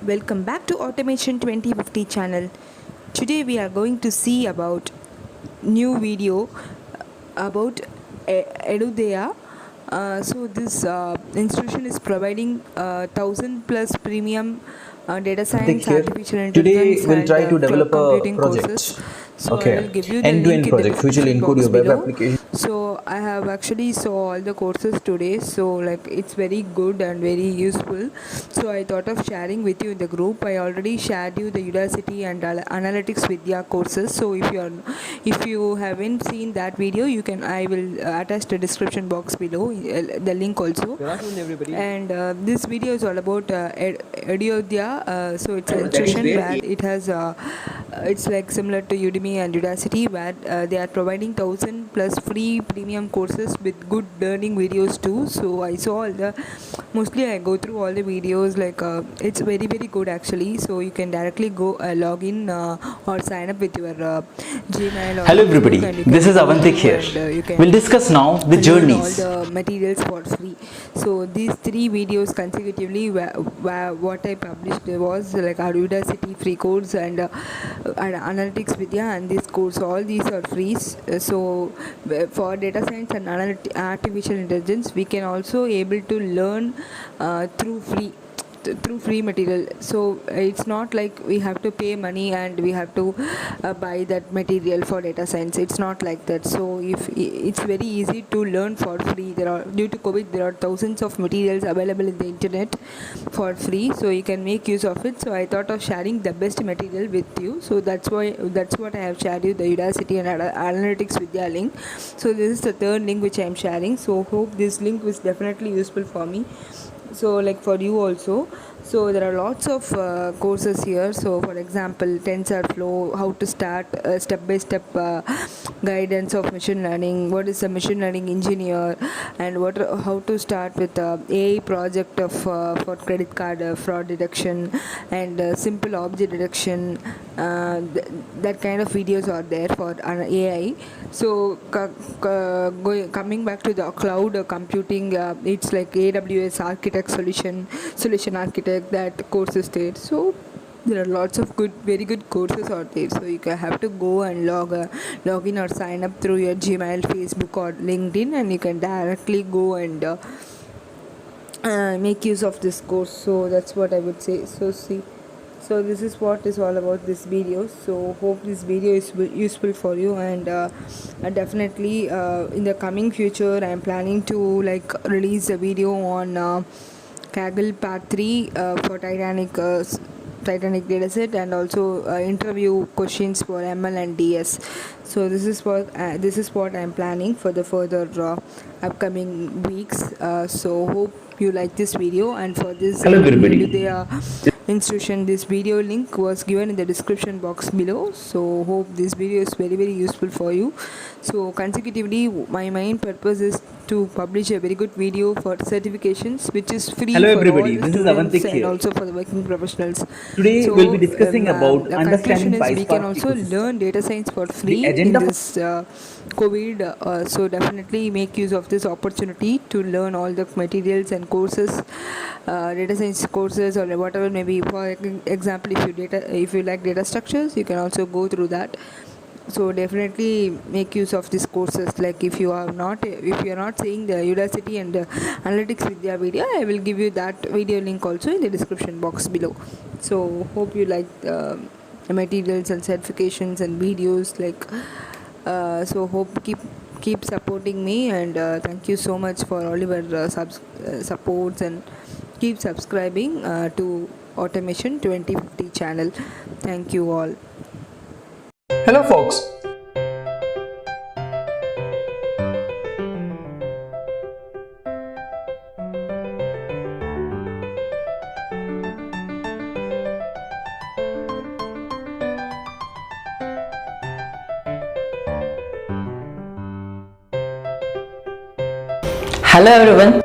Welcome back to Automation 2050 channel. Today we are going to see about new video about Edudaya. So this institution is providing 1000 plus premium data Karthik science, here. artificial Today intelligence we'll and try to cloud develop a computing courses. project. So I will Okay, give you the link end-to-end in the project which will description include box your web below. application. So I have actually saw all the courses today. So like it's very good and very useful. So I thought of sharing with you in the group. I already shared you the Udacity and Analytics Vidya courses. So if you haven't seen that video, I will attach the description box below the link also. Good afternoon, everybody. And this video is all about Edudaya. So it's an That is institution where where it has it's like similar to Udemy and Udacity, where they are providing 1000 plus free premium courses with good learning videos too. So I saw all the mostly I go through all the videos, like it's very very good actually. So you can directly go log in or sign up with your Gmail or Hello Facebook, everybody, and you this can is go Avantik through here. and you can We'll discuss now the learn all journeys. the materials for free. So these three videos consecutively what I published was like Udacity free course and Analytics Vidya, and this course, all these are free. So for data science and artificial intelligence, we can also able to learn through free material. So it's not like we have to pay money and we have to buy that material for data science. It's not like that. So if it's very easy to learn for free. There are, due to COVID, there are thousands of materials available in the internet for free, so you can make use of it. So I thought of sharing the best material with you. So that's what I have shared you, the Udacity and Analytics Vidya link. So this is the third link which I am sharing. So hope this link was definitely useful for me, so like for you also. So there are lots of courses here. So for example, TensorFlow, how to start step by step guidance of machine learning, what is a machine learning engineer, and how to start with AI project of for credit card fraud detection and simple object detection. That kind of videos are there for AI. So coming back to the cloud computing, it's like AWS architect solution architect, that course is there. So there are lots of very good courses out there. So you have to go and log in or sign up through your Gmail, Facebook or LinkedIn, and you can directly go and make use of this course. So that's what I would say. So this is what is all about this video. So hope this video is useful for you, and definitely in the coming future I am planning to like release a video on Kaggle part 3 for Titanic dataset, and also interview questions for ML and DS. So this is what I am planning for the further upcoming weeks. So hope you like this video, and for this Hello everybody. institution, this video link was given in the description box below. So hope this video is very very useful for you. So consecutively, my main purpose is to publish a very good video for certifications, which is free Hello for all everybody, the this is students Avantik and here. also for the working professionals. Today So we'll be discussing about the conclusion understanding is we can PySpark also ecosystem. learn data science for The free in agenda for this COVID. So definitely make use of this opportunity to learn all the materials and courses, data science courses or whatever maybe. For example, if you like data structures, you can also go through that. So definitely make use of these courses. Like if you are not seeing the Udacity and Analytics Vidya video, I will give you that video link also in the description box below. So hope you like the materials and certifications and videos, like so hope keep supporting me, and thank you so much for all your supports, and keep subscribing to Automation 2050 channel. Thank you all. Hello folks. Hello everyone,